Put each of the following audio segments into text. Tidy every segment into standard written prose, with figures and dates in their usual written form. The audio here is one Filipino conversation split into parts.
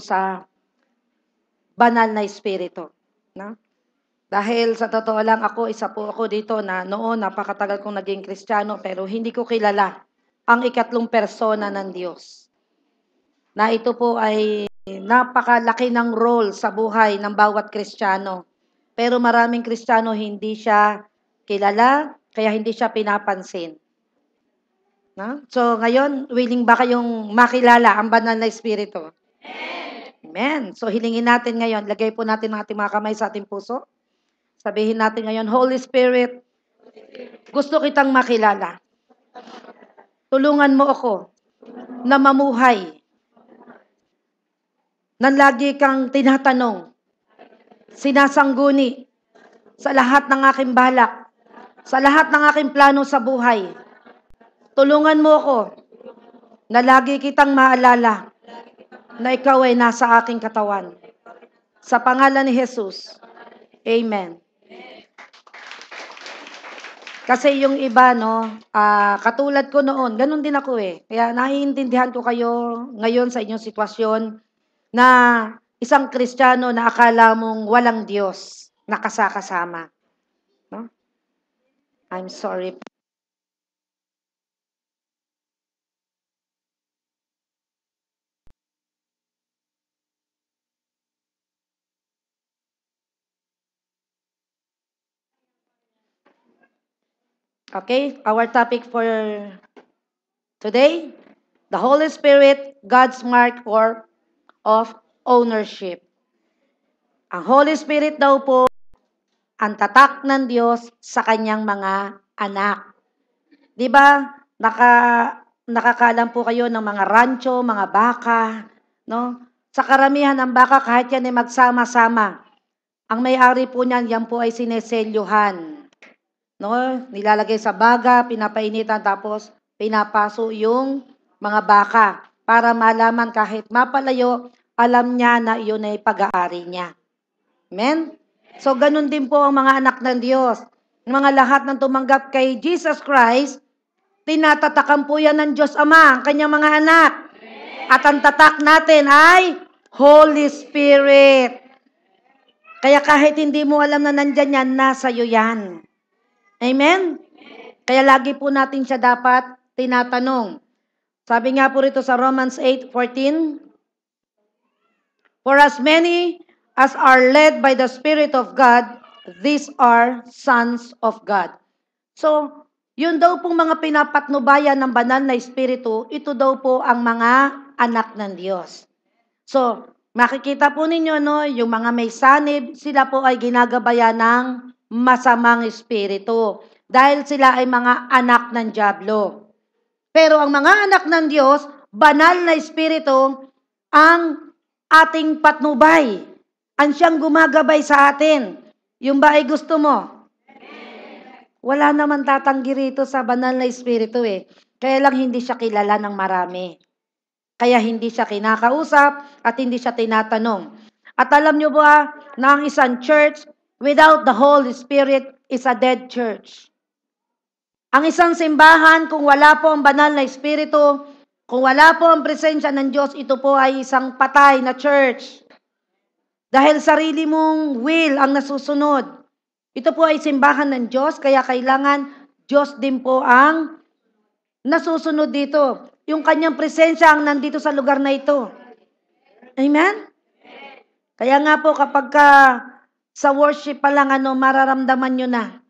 sa banal na espiritu. No? Dahil sa totoo lang isa po ako dito na noon napakatagal kong naging Kristiyano pero hindi ko kilala ang ikatlong persona ng Diyos. Na ito po ay napakalaki ng role sa buhay ng bawat Kristiyano. Pero maraming Kristiyano hindi siya kilala, kaya hindi siya pinapansin. No? So ngayon, willing ba kayong makilala ang banal na espiritu? Amen. So hilingin natin ngayon, lagay po natin ang ating mga kamay sa ating puso. Sabihin natin ngayon, Holy Spirit, gusto kitang makilala. Tulungan mo ako na mamuhay. Nang lagi kang tinatanong, sinasangguni sa lahat ng aking balak, sa lahat ng aking plano sa buhay. Tulungan mo ako na lagi kitang maalala na ikaw ay nasa aking katawan. Sa pangalan ni Jesus. Amen. Kasi yung iba, katulad ko noon, ganun din ako eh. Kaya naiintindihan ko kayo ngayon sa inyong sitwasyon na isang Kristiyano na akala mong walang Diyos na kasama. No? I'm sorry. Okay, our topic for today, the Holy Spirit, God's mark of ownership. Ang Holy Spirit daw po, ang tatak ng Diyos sa kanyang mga anak. Di ba? Nakakaalam po kayo ng mga rancho, mga baka, no? Sa karamihan ng baka, kahit yan ay magsama-sama, ang may-ari po niyan, yan po ay sineselyuhan. No? Nilalagay sa baga, pinapainitan, tapos pinapaso yung mga baka para malaman kahit mapalayo, alam niya na iyon ay pag-aari niya. Amen? So, ganun din po ang mga anak ng Diyos. Yung mga lahat ng tumanggap kay Jesus Christ, tinatatakan po yan ng Diyos Ama, ang kanyang mga anak. At ang tatak natin ay Holy Spirit. Kaya kahit hindi mo alam na nandyan yan, nasa iyo yan. Amen? Kaya lagi po natin siya dapat tinatanong. Sabi nga po rito sa Romans 8:14, for as many as are led by the Spirit of God, these are sons of God. So, yun daw pong mga pinapatnubayan ng banal na Espiritu, ito daw po ang mga anak ng Diyos. So, makikita po ninyo, yung mga may sanib, sila po ay ginagabayan ng masamang espiritu. Dahil sila ay mga anak ng dyablo. Pero ang mga anak ng Diyos, banal na espiritu, ang ating patnubay. Ang siyang gumagabay sa atin. Yung ba ay gusto mo? Wala naman tatanggi rito sa banal na espiritu eh. Kaya lang hindi siya kilala ng marami. Kaya hindi siya kinakausap at hindi siya tinatanong. At alam nyo ba na ang isang church without the Holy Spirit is a dead church. Ang isang simbahan, kung wala po ang banal na espiritu, kung wala po ang presensya ng Diyos, ito po ay isang patay na church. Dahil sarili mong will ang nasusunod. Ito po ay simbahan ng Diyos, kaya kailangan Diyos din po ang nasusunod dito. Yung kanyang presensya ang nandito sa lugar na ito. Amen? Kaya nga po kapag sa worship pa lang, mararamdaman nyo na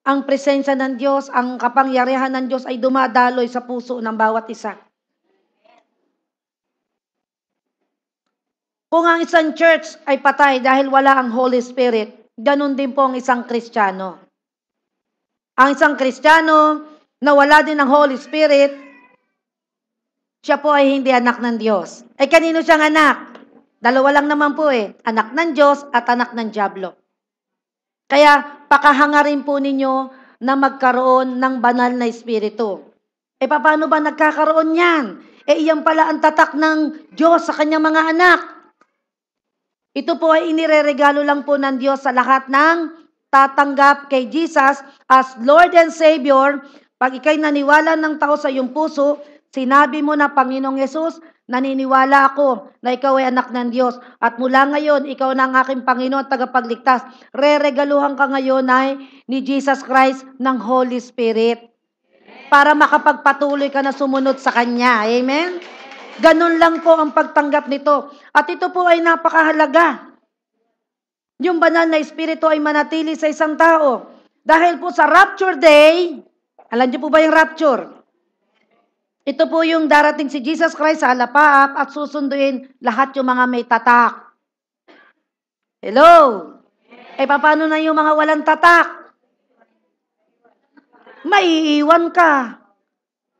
ang presensya ng Diyos, ang kapangyarihan ng Diyos ay dumadaloy sa puso ng bawat isa. Kung ang isang church ay patay dahil wala ang Holy Spirit, ganun din po ang isang Kristiyano. Ang isang Kristiyano na wala din ang Holy Spirit, siya po ay hindi anak ng Diyos. Kanino siyang anak? Dalawa lang naman po anak ng Diyos at anak ng dyablo. Kaya pakahangarin po ninyo na magkaroon ng banal na espiritu. Paano ba nagkakaroon yan? Iyan pala ang tatak ng Diyos sa kanyang mga anak. Ito po ay inireregalo lang po ng Diyos sa lahat ng tatanggap kay Jesus as Lord and Savior. Pag ikay naniwala ng tao sa iyong puso, sinabi mo na, Panginoong Yesus, Naniniwala ako na ikaw ay anak ng Diyos at mula ngayon, ikaw na ang aking Panginoon at tagapagligtas. Reregaluhan ka ngayon ay ni Jesus Christ ng Holy Spirit para makapagpatuloy ka na sumunod sa Kanya. Amen? Ganun lang po ang pagtanggap nito. At ito po ay napakahalaga. Yung banal na Espiritu ay manatili sa isang tao. Dahil po sa rapture day, alam niyo po ba yung rapture? Ito po yung darating si Jesus Christ sa halapaap at susunduin lahat yung mga may tatak. Hello? Paano na yung mga walang tatak? Maiiwan ka.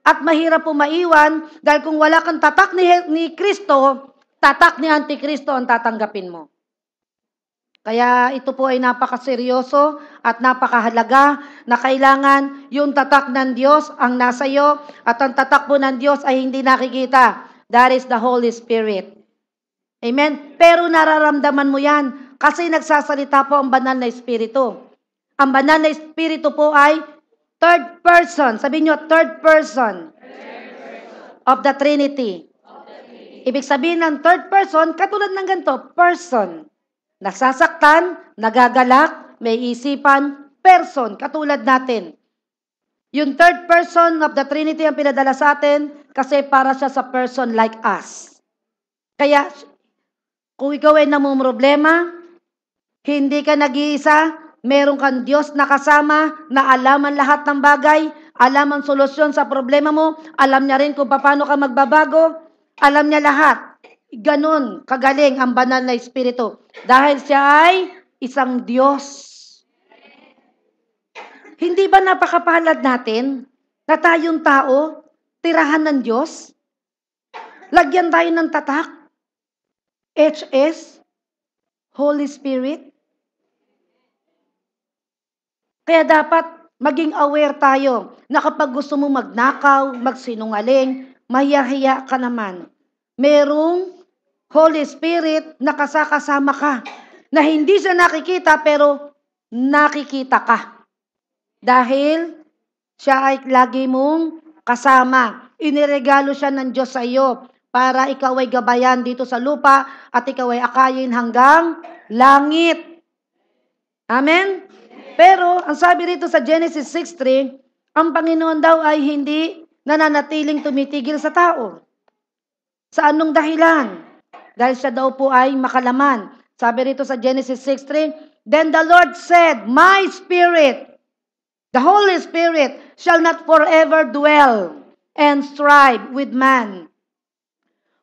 At mahirap po maiwan dahil kung wala kang tatak ni Kristo, tatak ni Antikristo ang tatanggapin mo. Kaya ito po ay napakaseryoso at napakahalaga na kailangan yung tatak ng Diyos ang nasa iyo at ang tatak po ng Diyos ay hindi nakikita. That is the Holy Spirit. Amen? Pero nararamdaman mo yan kasi nagsasalita po ang banal na Espiritu. Ang banal na Espiritu po ay third person. Sabihin nyo, third person of the Trinity. Ibig sabihin ng third person, katulad ng ganito, person. Nasasaktan, nagagalak, may isipan, person, katulad natin. Yung third person of the Trinity ang pinadala sa atin kasi para siya sa person like us. Kaya, kung ikaw ay namumroblema, hindi ka nag-iisa, meron kang Diyos na kasama, na alam ang lahat ng bagay, alam ang solusyon sa problema mo, alam niya rin kung paano ka magbabago, alam niya lahat. Ganon kagaling ang banal na Espiritu. Dahil siya ay isang Diyos. Hindi ba napakapalad natin na tayong tao, tirahan ng Diyos? Lagyan tayo ng tatak. HS, Holy Spirit. Kaya dapat maging aware tayo na kapag gusto mo magnakaw, magsinungaling, mahiya-hiya ka naman. Merong Holy Spirit na kasama ka. Na hindi siya nakikita pero nakikita ka. Dahil siya ay lagi mong kasama. Iniregalo siya ng Diyos sa iyo para ikaw ay gabayan dito sa lupa at ikaw ay akayin hanggang langit. Amen? Pero ang sabi rito sa Genesis 6:3, ang Panginoon daw ay hindi nananatiling tumitigil sa tao. Sa anong dahilan? Dahil siya daw po ay makalaman. Sabi rito sa Genesis 6:3, then the Lord said, my spirit, the Holy Spirit, shall not forever dwell and strive with man.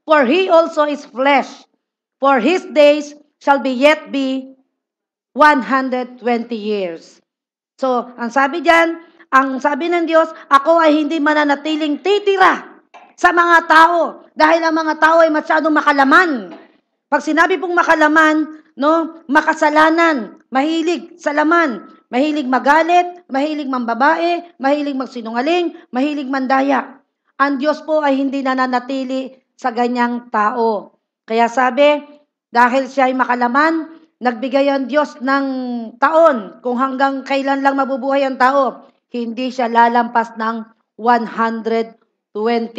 For he also is flesh. For his days shall be yet be 120 years. So, ang sabi diyan, ang sabi ng Diyos, ako ay hindi mananatiling titira sa mga tao dahil ang mga tao ay masyadong makalaman. Pag sinabi pong makalaman, no, makasalanan, mahilig sa laman, mahilig magalit, mahilig mambabae, mahilig magsinungaling, mahilig mandaya. Ang Diyos po ay hindi nananatili sa ganyang tao. Kaya sabi, dahil siya ay makalaman, nagbigay ang Diyos ng taon kung hanggang kailan lang mabubuhay ang tao. Hindi siya lalampas ng 120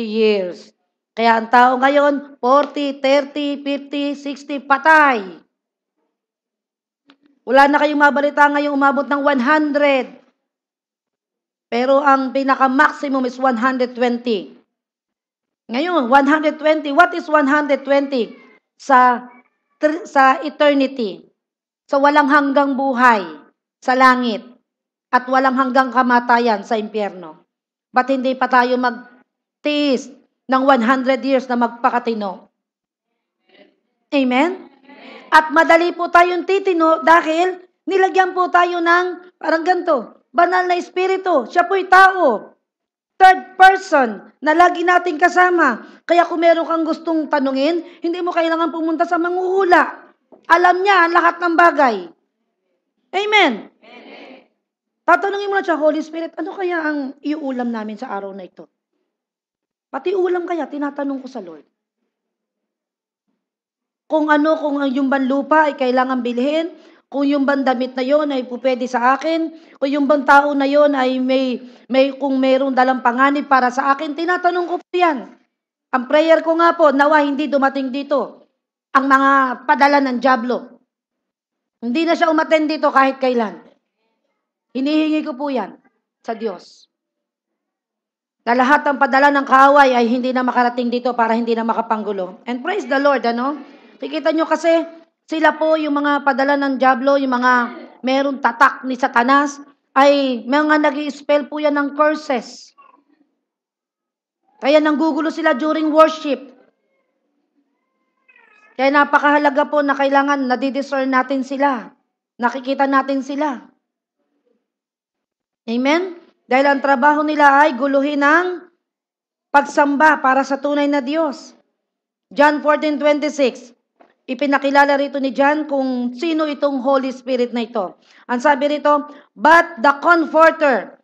years. Kaya ang tao ngayon, 40, 30, 50, 60, patay. Wala na kayong mabalita ngayong umabot ng 100. Pero ang pinaka-maximum is 120. Ngayon, 120. What is 120? Sa eternity. Sa walang hanggang buhay sa langit. At walang hanggang kamatayan sa impyerno. Ba't hindi pa tayo magtiis ng 100 years na magpakatino? Amen? At madali po tayong titino dahil nilagyan po tayo ng parang ganito, banal na espiritu. Siya po'y tao. Third person na lagi nating kasama. Kaya kung meron kang gustong tanungin, hindi mo kailangan pumunta sa manghuhula. Alam niya ang lahat ng bagay. Amen? Tatanungin mo na siya, Holy Spirit, ano kaya ang iuulam namin sa araw na ito? Pati ulam kaya, tinatanong ko sa Lord. Kung yung bang lupa ay kailangan bilhin, kung yung bang damit na yon ay pupwede sa akin, kung yung bang tao na yon ay kung mayroong dalang panganib para sa akin, tinatanong ko po yan. Ang prayer ko nga po, nawa hindi dumating dito ang mga padala ng dyablo. Hindi na siya umattend dito kahit kailan. Hinihingi ko po yan sa Diyos. Na lahat ng padala ng kaaway ay hindi na makarating dito para hindi na makapanggulo. And praise the Lord, ano? Kikita nyo kasi, sila po yung mga padala ng dyablo, yung mga merong tatak ni Satanas, ay mga nag-i-spell po yan ng curses. Kaya nanggugulo sila during worship. Kaya napakahalaga po na kailangan nadidiscern natin sila. Nakikita natin sila. Amen? Dahil ang trabaho nila ay guluhin ang pagsamba para sa tunay na Diyos. John 14:26. Ipinakilala rito ni John kung sino itong Holy Spirit na ito. Ang sabi rito, but the Comforter.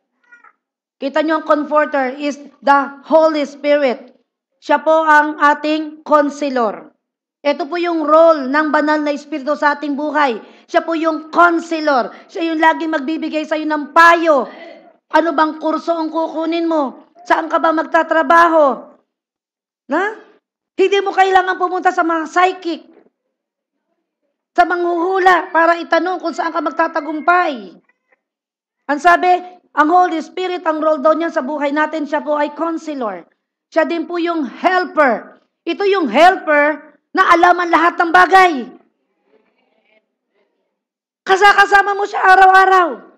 Kita nyo ang Comforter is the Holy Spirit. Siya po ang ating Counselor. Ito po yung role ng banal na Espiritu sa ating buhay. Siya po yung Counselor. Siya yung laging magbibigay sa iyo ng payo. Ano bang kurso ang kukunin mo? Saan ka ba magtatrabaho? Na? Hindi mo kailangan pumunta sa mga psychic, sa manghuhula, para itanong kung saan ka magtatagumpay. Ang sabi, ang Holy Spirit, ang role daw niya sa buhay natin, siya po ay Counselor. Siya din po yung helper. Ito yung helper na alaman lahat ng bagay. Kasama mo siya araw-araw.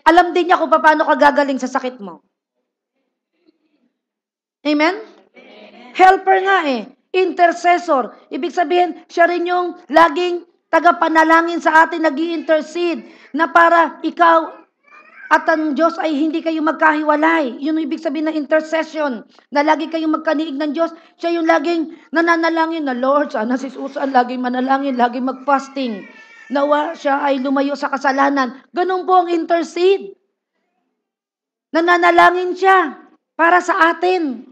Alam din niya kung paano ka gagaling sa sakit mo. Amen? Helper nga eh. Intercessor. Ibig sabihin, siya rin yung laging tagapanalangin sa atin, nag-i-intercede na para ikaw at ang Diyos ay hindi kayo magkahiwalay. Yun yung ibig sabihin ng intercession, na lagi kayong magkaniig ng Diyos. Siya yung laging nananalangin na, Lord, sana si Susan laging manalangin, laging mag-fasting. Nawa siya ay lumayo sa kasalanan. Ganun po ang intercede. Nananalangin siya para sa atin.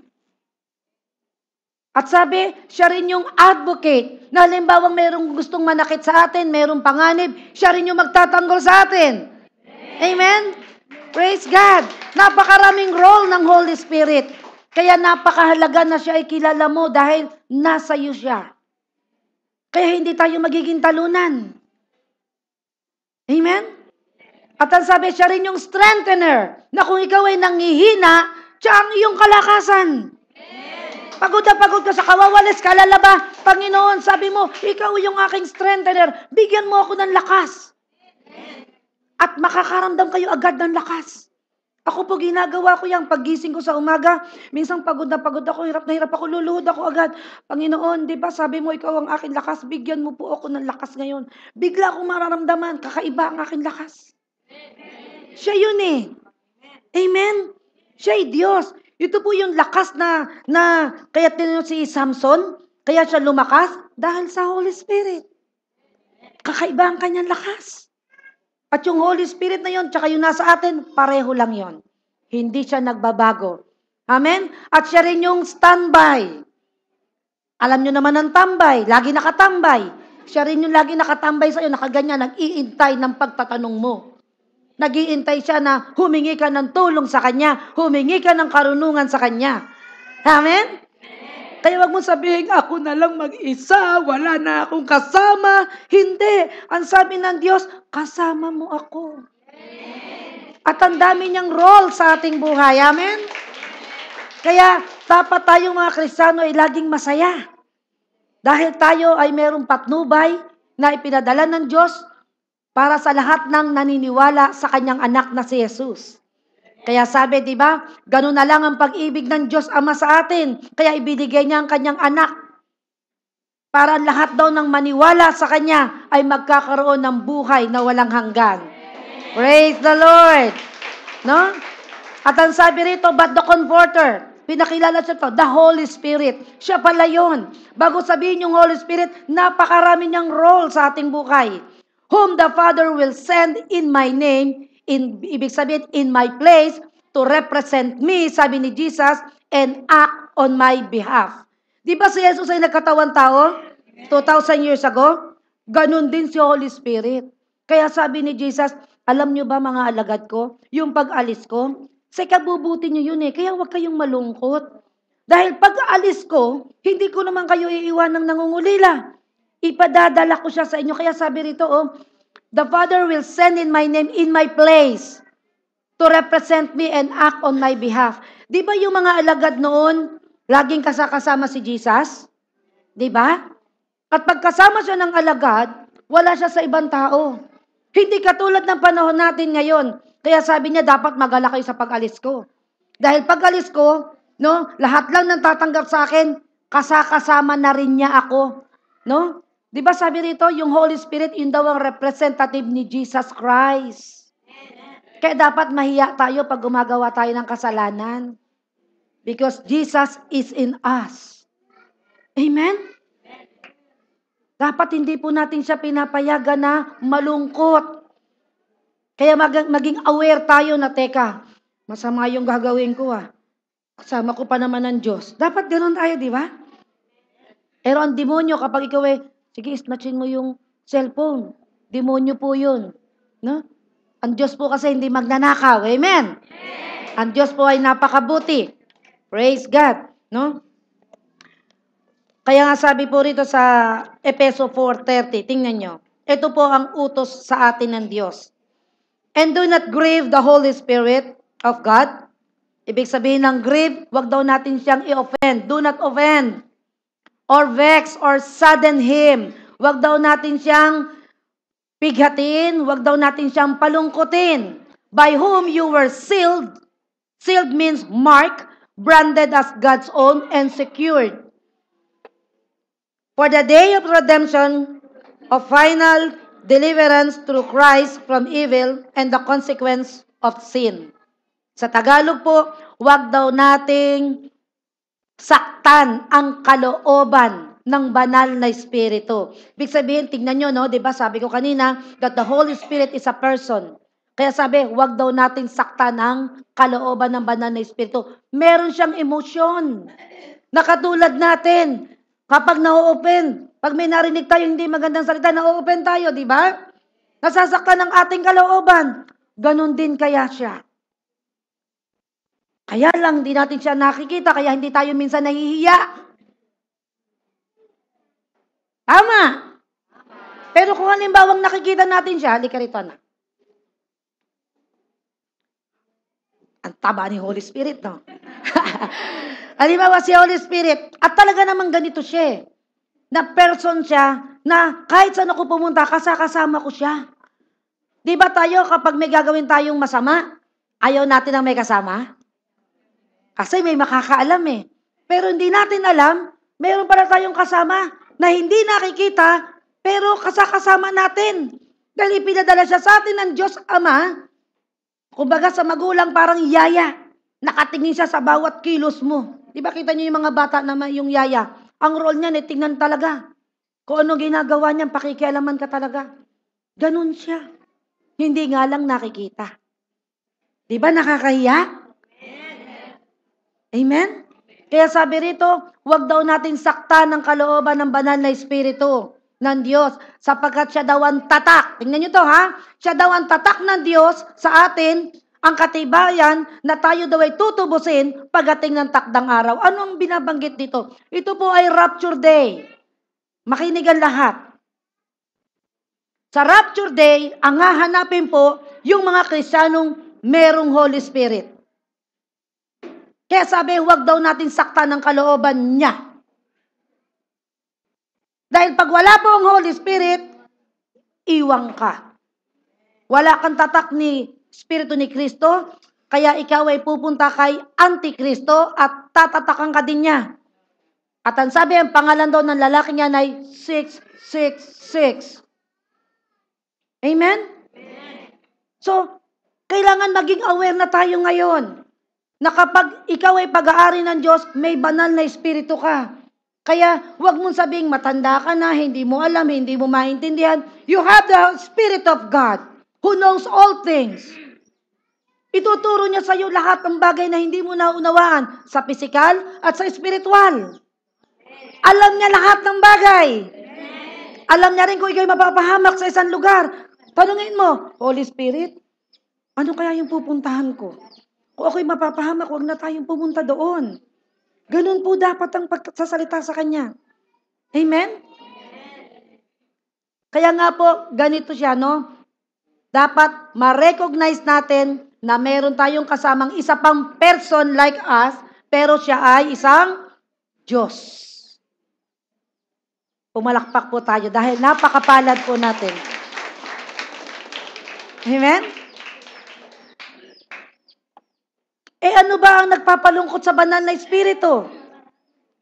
At sabi, siya rin yung advocate, na halimbawang merong gustong manakit sa atin, merong panganib, siya rin yung magtatanggol sa atin. Amen? Praise God. Napakaraming role ng Holy Spirit. Kaya napakahalaga na siya ay kilala mo dahil nasa iyo siya. Kaya hindi tayo magiging talunan. Amen? At ang sabi, siya rin yung strengthener, na kung ikaw ay nanghihina, siya ang iyong kalakasan. Pagod na pagod ka sa kawawalis, kalalaba, Panginoon, sabi mo, ikaw yung aking strengthener, bigyan mo ako ng lakas. At makakaramdam kayo agad ng lakas. Ako po ginagawa ko yan, paggising ko sa umaga, minsan pagod na pagod ako, hirap na hirap ako, luluhod ako agad. Panginoon, di ba sabi mo, ikaw ang aking lakas, bigyan mo po ako ng lakas ngayon. Bigla akong mararamdaman, kakaiba ang aking lakas. Siya yun eh. Amen? Siya ay Diyos. Ito po yung lakas na kaya tinanong si Samson, kaya siya lumakas, dahil sa Holy Spirit. Kakaiba ang kanyang lakas. At yung Holy Spirit na yon, tsaka yung nasa atin, pareho lang yon. Hindi siya nagbabago. Amen? At siya rin yung standby. Alam nyo naman ang tambay, lagi nakatambay. Siya rin yung lagi nakatambay sa iyo, nakaganyan, nag-iintay ng pagtatanong mo. Nag-iintay siya na humingi ka ng tulong sa Kanya, humingi ka ng karunungan sa Kanya. Amen? Kaya wag mo sabihin, ako na lang mag-isa, wala na akong kasama. Hindi. Ang sabi ng Diyos, kasama mo ako. At ang dami niyang role sa ating buhay. Amen? Kaya dapat tayong mga Kristiyano ay laging masaya. Dahil tayo ay merong patnubay na ipinadala ng Diyos para sa lahat ng naniniwala sa kanyang anak na si Jesus. Kaya sabi, di ba, ganun na lang ang pag-ibig ng Diyos Ama sa atin. Kaya ibinigay niya ang kanyang anak para lahat daw ng maniwala sa kanya ay magkakaroon ng buhay na walang hanggan. Praise the Lord! No? At ang sabi rito, but the Comforter, pinakilala siya to, the Holy Spirit. Siya pala yun. Bago sabihin yung Holy Spirit, napakarami niyang role sa ating buhay. Whom the Father will send in my name, ibig sabihin, in my place, to represent me, sabi ni Jesus, and act on my behalf. Di ba si Jesus ay nagkatawang tao? 2,000 years ago? Ganun din si Holy Spirit. Kaya sabi ni Jesus, alam nyo ba mga alagad ko, yung pag-alis ko, sa ikabubuti nyo yun eh, kaya huwag kayong malungkot. Dahil pag aalis ko, hindi ko naman kayo iiwan ng nangungulila. Ipadadala ko siya sa inyo. Kaya sabi rito, the Father will send in my name, in my place, to represent me and act on my behalf. Di ba yung mga alagad noon, laging kasama si Jesus? Di ba? At pagkasama siya ng alagad, wala siya sa ibang tao. Hindi katulad ng panahon natin ngayon. Kaya sabi niya, dapat mag-alala kayo sa pag-alis ko. Dahil pag-alis ko, no, lahat lang nang tatanggap sa akin, kasama na rin niya ako. No? Di ba sabi rito, yung Holy Spirit, yun daw ang representative ni Jesus Christ. Kaya dapat mahiya tayo pag gumagawa tayo ng kasalanan. Because Jesus is in us. Amen? Dapat hindi po natin siya pinapayagan na malungkot. Kaya maging aware tayo na, teka, masama yung gagawin ko Kasama ko pa naman ng Diyos. Dapat ganoon tayo, di ba? Pero ang demonyo, kapag ikaw sige, snatchin mo yung cellphone. Demonyo po yun. No? Ang Diyos po kasi hindi magnanakaw. Amen? Ang Diyos po ay napakabuti. Praise God. No? Kaya nga sabi po rito sa Efeso 4:30, tingnan nyo. Ito po ang utos sa atin ng Diyos. And do not grieve the Holy Spirit of God. Ibig sabihin ng grieve, wag daw natin siyang i-offend. Do not offend. Or vex or sadden Him. Wag daw natin siyang pighatin. Wag daw natin siyang palungkutin. By whom you were sealed. Sealed means marked, branded as God's own, and secured. For the day of redemption, of final deliverance through Christ from evil and the consequence of sin. Sa Tagalog po, wag daw nating saktan ang kalooban ng banal na Espiritu. Ibig sabihin, tingnan nyo, no? Diba sabi ko kanina, that the Holy Spirit is a person. Kaya sabi, wag daw nating saktan ang kalooban ng banal na Espiritu. Meron siyang emosyon. Nakatulad natin. Kapag na-open, pag may narinig tayo hindi magandang salita, na-open tayo, di ba? Nasasaktan ang ating kalooban. Ganon din kaya siya. Kaya lang, di natin siya nakikita, kaya hindi tayo minsan nahihiya. Tama. Pero kung halimbawang nakikita natin siya, halika rito na. Ang taba ni Holy Spirit, no? Halimbawa si Holy Spirit, at talaga namang ganito siya na person siya, na kahit saan ako pumunta, kasama ko siya. Di ba tayo, kapag may gagawin tayong masama, ayaw natin ang may kasama? Kasi may makakaalam Pero hindi natin alam, mayroon pala tayong kasama na hindi nakikita, pero kasama natin. Dahil ipinadala siya sa atin ng Diyos Ama, kumbaga sa magulang parang yaya. Nakatingin siya sa bawat kilos mo. Di ba kita niyo yung mga bata na yung yaya? Ang role niya, tingnan talaga. Kung ano ginagawa niya, pakikialaman ka talaga. Ganun siya. Hindi nga lang nakikita. Di ba nakakahiya? Amen? Kaya sabi rito, huwag daw natin saktan ng kalooban ng banal na Espiritu ng Diyos, sapagkat siya daw ang tatak. Tingnan niyo to Siya daw ang tatak ng Diyos sa atin, ang katibayan na tayo daw ay tutubusin pagdating ng takdang araw. Ano ang binabanggit dito? Ito po ay Rapture Day. Makinig ang lahat. Sa Rapture Day, ang hahanapin po yung mga Kristiyanong merong Holy Spirit. Kaya sabi, huwag daw natin saktan ng kalooban niya. Dahil pag wala po ang Holy Spirit, iwang ka. Wala kang tatak ni Espiritu ni Kristo, kaya ikaw ay pupunta kay Antikristo at tatatakan ka din niya. At ang sabi, ang pangalan daw ng lalaki niya ay 666. Amen? So, kailangan maging aware na tayo ngayon na kapag ikaw ay pag-aari ng Diyos, may banal na Espiritu ka. Kaya, huwag mong sabing matanda ka na, hindi mo alam, hindi mo maintindihan. You have the Spirit of God who knows all things. Ituturo niya sa iyo lahat ng bagay na hindi mo naunawaan sa pisikal at sa espiritual. Alam niya lahat ng bagay. Alam niya rin kung ikaw mapapahamak sa isang lugar. Tanungin mo, Holy Spirit, ano kaya yung pupuntahan ko? Kung ako'y mapapahamak, huwag na tayong pumunta doon. Ganun po dapat ang pagsasalita sa Kanya. Amen? Kaya nga po, ganito siya, no? Dapat ma-recognize natin na meron tayong kasamang isa pang person like us, pero siya ay isang Diyos. Pumalakpak po tayo dahil napakapalad po natin. Amen? Ano ba ang nagpapalungkot sa banal na Espiritu?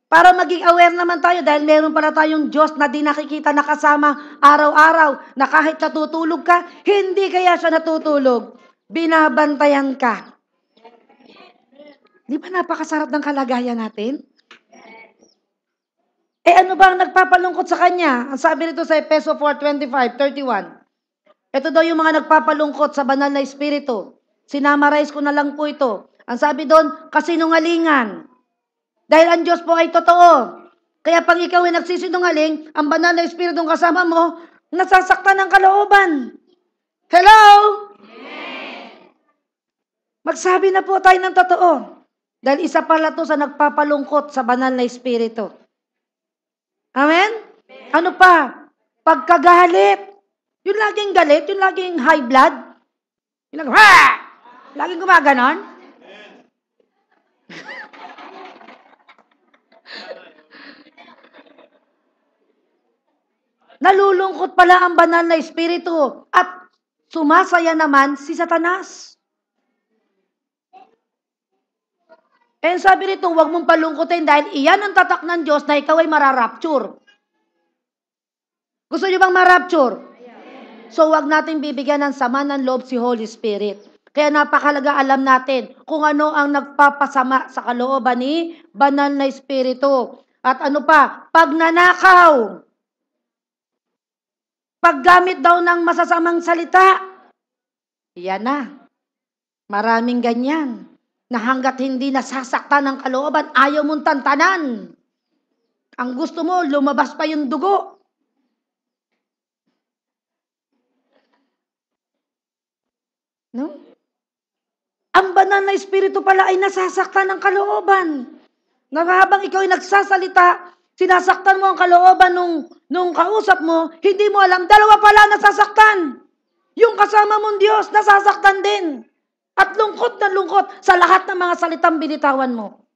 Para maging aware naman tayo dahil meron pala tayong Diyos na di nakikita nakasama araw-araw na kahit natutulog ka, hindi kaya siya natutulog. Binabantayan ka. Di ba napakasarap ng kalagayan natin? Ano ba ang nagpapalungkot sa Kanya? Ang sabi nito sa Efeso 4:25-31. Ito daw yung mga nagpapalungkot sa banal na Espiritu. Sinamarize ko na lang po ito. Ang sabi doon, kasinungalingan. Dahil ang Diyos po ay totoo. Kaya pag ikaw ay nagsisinungaling, ang banal na Espiritong kasama mo, nasasaktan ng kalooban. Hello? Magsabi na po tayo ng totoo. Dahil isa pala to sa nagpapalungkot sa banal na Espiritu. Amen? Ano pa? Pagkagalit. Yung laging galit, yung laging high blood. Yung laging, ha! Laging gumaganon. Nalulungkot pala ang banal na Espiritu at sumasaya naman si Satanas. Sabi rito, huwag mong palungkotin dahil iyan ang tatak ng Diyos na ikaw ay mararapture. Gusto niyo bang marapture? So huwag natin bibigyan ng sama ng loob si Holy Spirit. Kaya napakalaga alam natin kung ano ang nagpapasama sa kalooban ni banal na Espiritu. At ano pa? Pagnanakaw. Paggamit daw ng masasamang salita. Yan na. Maraming ganyan. Na hanggat hindi nasasaktan ng kalooban, ayaw mong tantanan. Ang gusto mo, lumabas pa yung dugo. No? Ang banal na Espiritu pala ay nasasaktan ng kalooban. Habang ikaw ay nagsasalita, sinasaktan mo ang kalooban nung kausap mo, hindi mo alam, dalawa pala nasasaktan. Yung kasama mong Diyos, nasasaktan din. At lungkot na lungkot sa lahat ng mga salitang binitawan mo.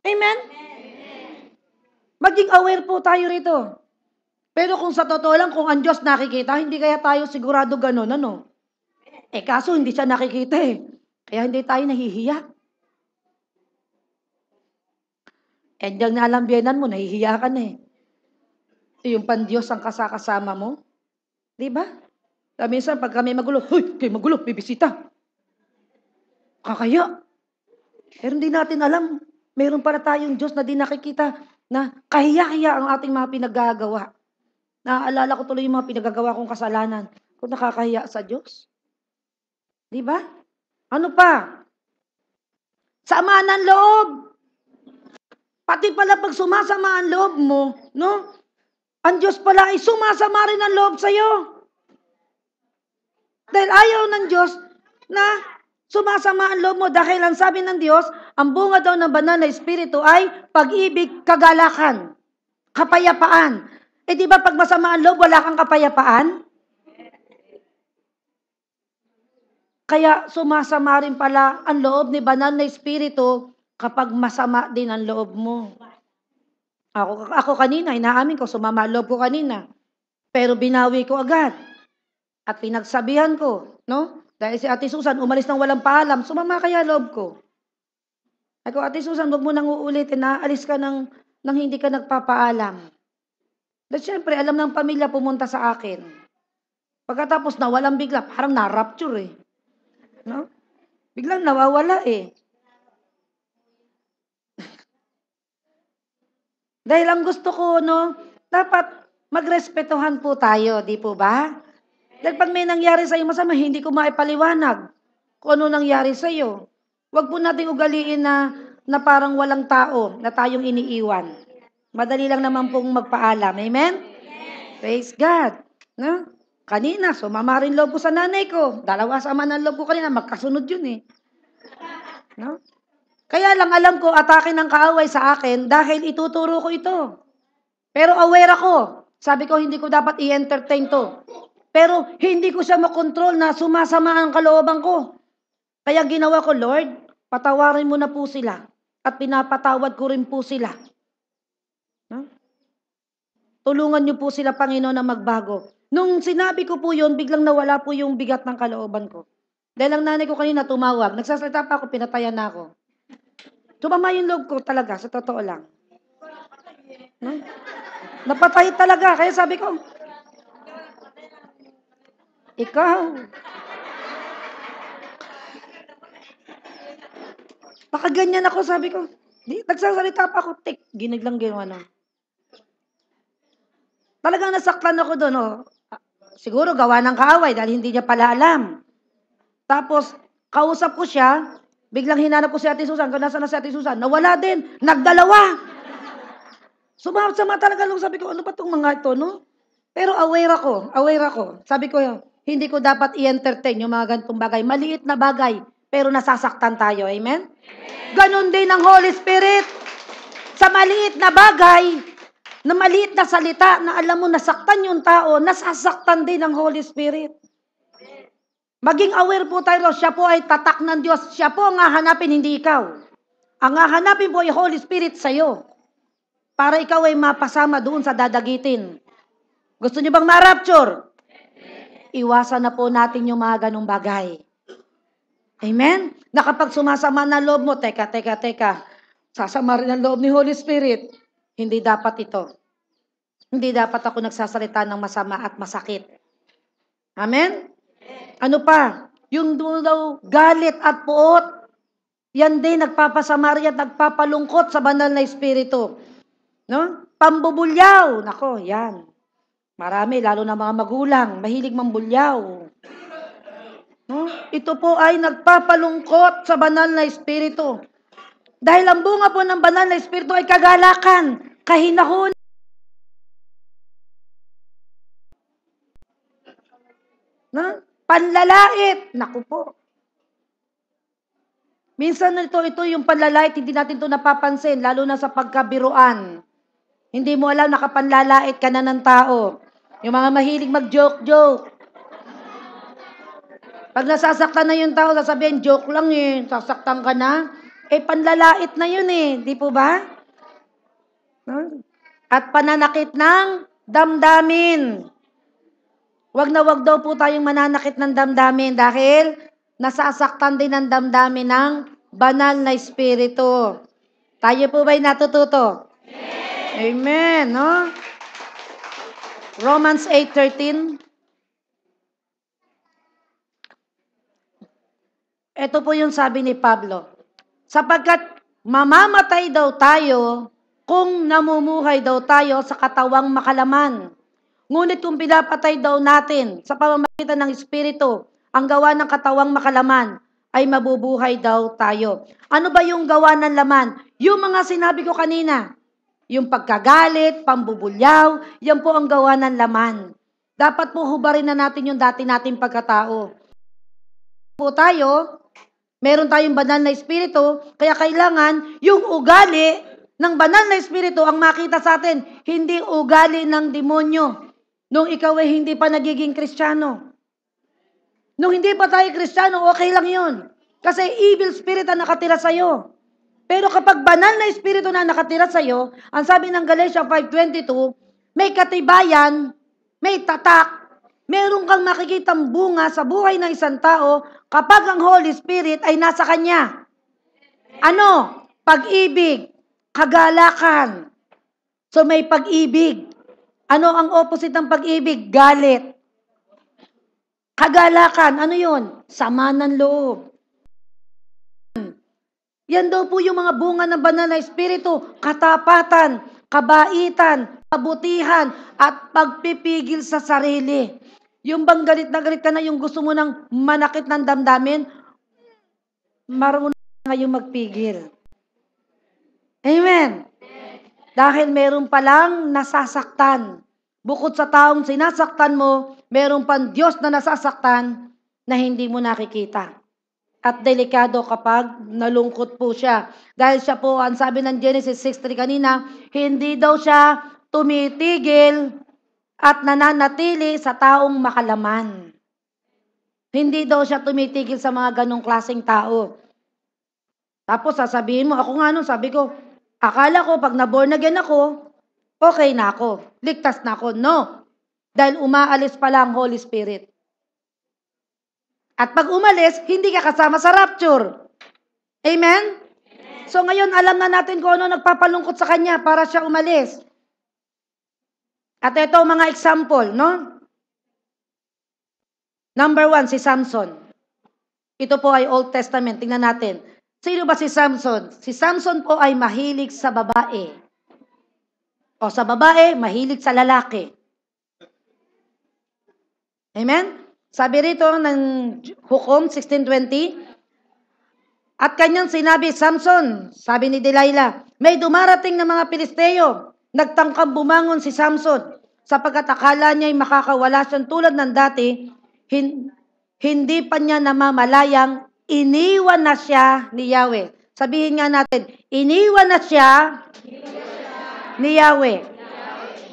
Amen? Maging aware po tayo rito. Pero kung sa totoo lang, kung ang Diyos nakikita, hindi kaya tayo sigurado ganun, ano? Kaso hindi siya nakikita eh. Kaya hindi tayo nahihiya. Diyan na alam biyanan mo, nahihiya ka na eh. Yung pan-Diyos ang kasakasama mo. Diba? Minsan, pag kami magulo, huy, kayo magulo, bibisita. Kakaya. Pero hindi natin alam, meron para tayong Diyos na di nakikita na kahiya-hiya ang ating mga pinagagawa. Naaalala ko tuloy yung mga pinagagawa kong kasalanan. Kung nakakahiya sa Diyos. Diba? Ano pa? Sama ng loob. Pati pala pag sumasama ang loob mo, no? Ang Diyos pala ay sumasama rin ang loob sa'yo. Dahil ayaw ng Diyos na sumasama ang loob mo dahil ang sabi ng Diyos, ang bunga daw ng banal na Espiritu ay pag-ibig, kagalakan, kapayapaan. Di ba pag masama ang loob, wala kang kapayapaan? Kaya sumasama rin pala ang loob ni banal na Espiritu kapag masama din ang loob mo. Ako kanina, inaamin ko, sumama ang loob ko kanina. Pero binawi ko agad. At pinagsabihan ko, no? Dahil si Ate Susan umalis ng walang paalam, sumama kaya loob ko. Ako, Ate Susan, huwag mo nang uulitin na alis ka nang hindi ka nagpapaalam. Dahil syempre, alam ng pamilya pumunta sa akin. Pagkatapos na walang bigla, parang na-rapture eh. No? Biglang nawawala eh. Dahil ang gusto ko, no, dapat magrespetuhan po tayo, di po ba? Dahil pag may nangyari sa iyo masama, hindi ko maipaliwanag kung ano nangyari sa iyo. Huwag po nating ugaliin na parang walang tao na tayong iniiwan. Madali lang naman pong magpaalam. Amen? Praise God. No? Kanina, sumama rin loob ko sa nanay ko. Dalawa sama ng loob ko kanina, magkasunod yun eh. No? Kaya lang alam ko, atake ng kaaway sa akin dahil ituturo ko ito. Pero aware ako. Sabi ko, hindi ko dapat i-entertain to. Pero hindi ko siya makontrol na sumasama ang kalooban ko. Kaya ginawa ko, Lord, patawarin mo na po sila. At pinapatawad ko rin po sila. No? Tulungan niyo po sila, Panginoon, na magbago. Nung sinabi ko po yun, biglang nawala po yung bigat ng kalooban ko. Dahil ang nanay ko kanina tumawag. Nagsasalita pa ako, pinatayan na ako. Tumama yung loob ko talaga, sa totoo lang. No? Napatay talaga. Kaya sabi ko, ikaw. Nakaganyan ako, sabi ko. Nagsasalita pa ako, giniglang ginawa na. Talagang nasaktan ako doon. Oh. Siguro gawa ng kaaway dahil hindi niya pala alam. Tapos, kausap ko siya, biglang hinanap ko si Ate Susan. Kung nasa na si Ate Susan, nawala din. Nagdalawa. Sumasama talaga lang. Sabi ko, ano ba itong mga ito, no? Pero aware ako. Sabi ko, hindi ko dapat i-entertain yung mga ganitong bagay. Maliit na bagay, pero nasasaktan tayo. Amen? Ganon din ang Holy Spirit. Sa maliit na bagay, na maliit na salita, na alam mo nasaktan yung tao, nasasaktan din ang Holy Spirit. Maging aware po tayo, siya po ay tatak ng Diyos. Siya po ang hahanapin, hindi ikaw. Ang hahanapin po ay Holy Spirit sa'yo. Para ikaw ay mapasama doon sa dadagitin. Gusto niyo bang ma-rapture? Iwasan na po natin yung mga ganong bagay. Amen? Na kapag sumasama na loob mo, teka, sasama rin ang loob ni Holy Spirit. Hindi dapat ito. Hindi dapat ako nagsasalita ng masama at masakit. Amen? Ano pa? Yung daw galit at puot, yan din nagpapasama rin at nagpapalungkot sa banal na Espiritu. No? Pambubulyaw. Nako, yan. Marami, lalo na mga magulang, mahilig mambulyaw. No? Ito po ay nagpapalungkot sa banal na Espiritu. Dahil ang bunga po ng banal na Espiritu ay kagalakan, kahinahon. No? Panlalait. Naku po. Minsan ito yung panlalait, hindi natin ito napapansin, lalo na sa pagkabiruan. Hindi mo alam, nakapanlalait ka na ng tao. Yung mga mahilig mag-joke-joke. Pag nasasaktan na yung tao, sasabihin, joke lang eh, sasaktan ka na. Panlalait na yun eh, di po ba? At pananakit ng damdamin. Wag na wag daw po tayong mananakit ng damdamin dahil nasasaktan din ang damdamin ng banal na Espiritu. Tayo po ba'y natututo? Amen, no? Romans 8:13. Ito po yung sabi ni Pablo. Sapagkat mamamatay daw tayo kung namumuhay daw tayo sa katawang makalaman. Ngunit kung pinapatay daw natin sa pamamagitan ng Espiritu, ang gawa ng katawang makalaman, ay mabubuhay daw tayo. Ano ba yung gawa ng laman? Yung mga sinabi ko kanina. Yung pagkagalit, pambubulyaw, yan po ang gawa ng laman. Dapat po hubarin na natin yung dati nating pagkatao. Po tayo, meron tayong banal na Espiritu, kaya kailangan yung ugali ng banal na Espiritu ang makita sa atin, hindi ugali ng demonyo. Nung ikaw ay hindi pa nagiging Kristiyano. Nung hindi pa tayo Kristiyano, okay lang yun. Kasi evil spirit ang nakatira sa'yo. Pero kapag banal na Espiritu na nakatira sa'yo, ang sabi ng Galatia 5:22, may katibayan, may tatak, meron kang makikitang bunga sa buhay ng isang tao kapag ang Holy Spirit ay nasa kanya. Ano? Pag-ibig, kagalakan. So may pag-ibig. Ano ang opposite ng pag-ibig? Galit. Kagalakan, ano yun? Sama ng loob. Yan daw po yung mga bunga ng banal na Espiritu, katapatan, kabaitan, kabutihan, at pagpipigil sa sarili. Yung bang galit na galit ka na, yung gusto mo nang manakit ng damdamin, marunong na ngayong magpigil. Amen. Dahil meron palang nasasaktan. Bukod sa taong sinasaktan mo, meron pang Diyos na nasasaktan na hindi mo nakikita. at delikado kapag nalungkot po siya. Dahil siya po, ang sabi ng Genesis 6:3 kanina, hindi daw siya tumitigil at nananatili sa taong makalaman. Hindi daw siya tumitigil sa mga ganong klaseng tao. Tapos sasabihin mo, ako nga nun, sabi ko, akala ko pag na-born again ako, okay na ako, ligtas na ako. No, dahil umaalis pala ang Holy Spirit. At pag umalis, hindi ka kasama sa rapture. Amen? So ngayon, alam na natin kung ano nagpapalungkot sa kanya para siya umalis. At ito mga example, no? Number 1, si Samson. Ito po ay Old Testament. Tingnan natin. Sino ba si Samson? Si Samson po ay mahilig sa babae. O sa babae, mahilig sa lalaki. Amen? Sabi rito ng Hukom 16:20, at kanyang sinabi, Samson, sabi ni Delilah, may dumarating na mga Pilisteo. Nagtangkang bumangon si Samson, sapagkat akala niya'y makakawala siyang tulad ng dati, hindi pa niya namamalayang iniwan na siya ni Yahweh. Sabihin nga natin, iniwan na siya ni Yahweh.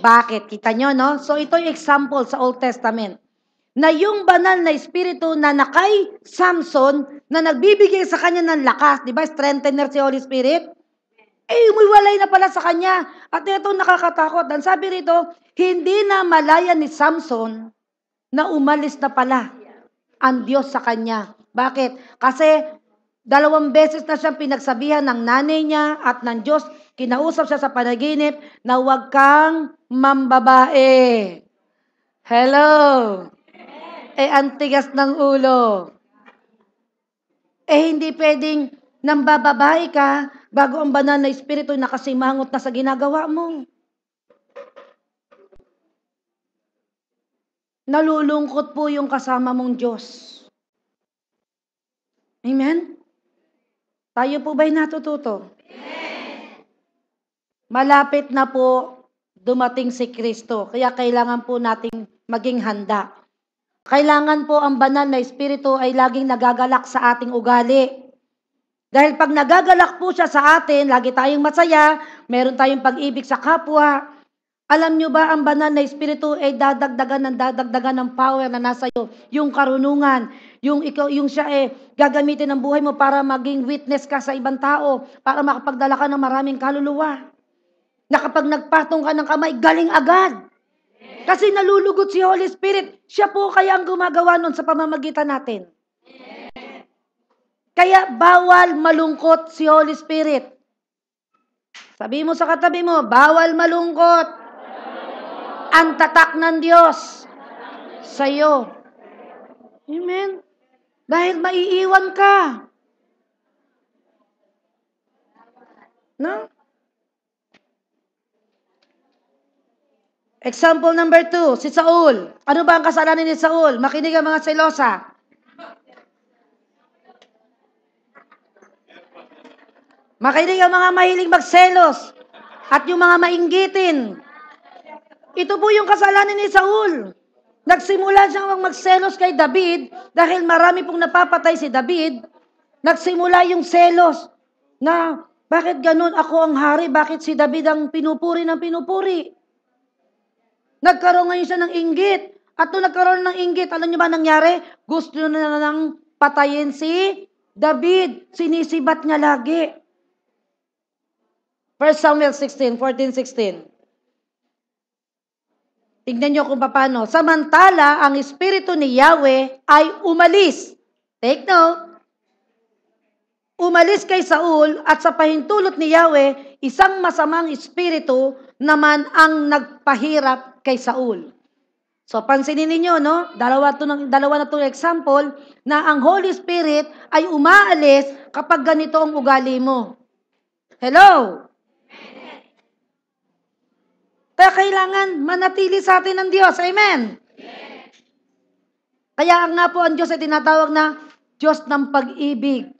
Bakit? Kita nyo, no? So ito yung example sa Old Testament. Na yung banal na espiritu na nakay Samson, na nagbibigay sa kanya ng lakas, di ba? Strengthener si Holy Spirit. Umiwalay na pala sa kanya. At ito nakakatakot. Dan sabi rito, hindi na malaya ni Samson na umalis na pala ang Diyos sa kanya. Bakit? Kasi 2 beses na siyang pinagsabihan ng nanay niya at ng Diyos. Kinausap siya sa panaginip na huwag kang mambabae. Hello? Ang tigas ng ulo. Hindi pwedeng nambababae ka bago ang banal na espiritu nakasimangot na sa ginagawa mo. Nalulungkot po yung kasama mong Diyos. Amen? Tayo po ba'y natututo? Amen. Malapit na po dumating si Kristo. Kaya kailangan po nating maging handa. Kailangan po ang banal na espiritu ay laging nagagalak sa ating ugali. Dahil pag nagagalak po siya sa atin, lagi tayong masaya, meron tayong pag-ibig sa kapwa. Alam nyo ba, ang banal na espiritu ay dadagdagan ng power na nasa iyo. Yung karunungan, yung siya gagamitin ng buhay mo para maging witness ka sa ibang tao, para makapagdala ka ng maraming kaluluwa. Na kapag nagpatong ka ng kamay, galing agad. Kasi nalulugot si Holy Spirit. Siya po kaya ang gumagawa nun sa pamamagitan natin. Kaya bawal malungkot si Holy Spirit. Sabi mo sa katabi mo, bawal malungkot. Ang tatak ng Diyos sa iyo. Amen? Dahil maiiwan ka. No? Example number 2, si Saul. Ano ba ang kasalanan ni Saul? Makinig ang mga selosa. Makinig ang mga mahilig magselos. At yung mga mainggitin. Ito po yung kasalanan ni Saul. Nagsimula siyang magselos kay David dahil marami pong napapatay si David. Nagsimula yung selos na bakit ganun ako ang hari? Bakit si David ang pinupuri ng pinupuri? Nagkaroon ngayon siya ng inggit. At nung nagkaroon ng inggit, alam niyo ba nangyari? Gusto na nang patayin si David. Sinisibat niya lagi. 1 Samuel 14:16. Tignan niyo kung paano. Samantala, ang espiritu ni Yahweh ay umalis. Take note. Umalis kay Saul at sa pahintulot ni Yahweh, isang masamang espiritu naman ang nagpahirap kay Saul. So, pansinin ninyo, no? Dalawa na itong example na ang Holy Spirit ay umaalis kapag ganito ang ugali mo. Hello? Kaya kailangan manatili sa atin ng Diyos. Amen? Kaya nga po ang Diyos ay tinatawag na Diyos ng pag-ibig.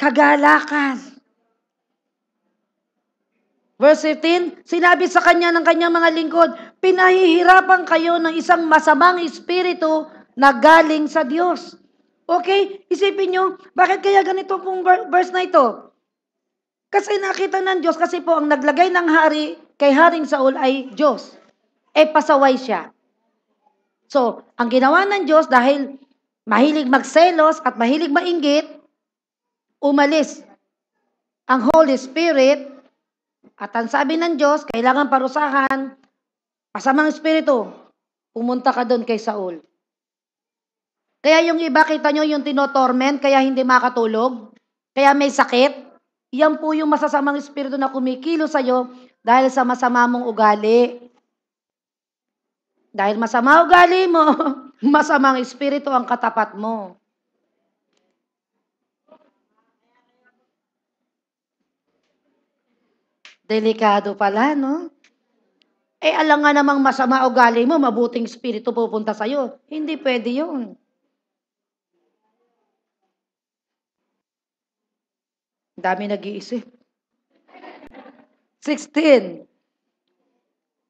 Kagalakan. Verse 15, sinabi sa kanya ng kanyang mga lingkod, pinahihirapan kayo ng isang masamang espiritu na galing sa Diyos. Okay? Isipin nyo, bakit kaya ganito pong verse na ito? Kasi nakita ng Diyos, kasi po ang naglagay ng hari kay Haring Saul ay Diyos. Pasaway siya. So, ang ginawa ng Diyos dahil mahilig magselos at mahilig mainggit, umalis ang Holy Spirit at ang sabi ng Diyos, kailangan parusahan, masamang espiritu, pumunta ka doon kay Saul. Kaya yung iba, kita nyo yung tinotorment, kaya hindi makatulog, kaya may sakit, yan po yung masasamang espiritu na kumikilo sa'yo dahil sa masama mong ugali. Dahil masama ugali mo, masamang espiritu ang katapat mo. Delikado pala, no? Alam nga namang masama ugali mo, mabuting espiritu pupunta sa'yo. Hindi pwede yun. Dami nag-iisip. 16.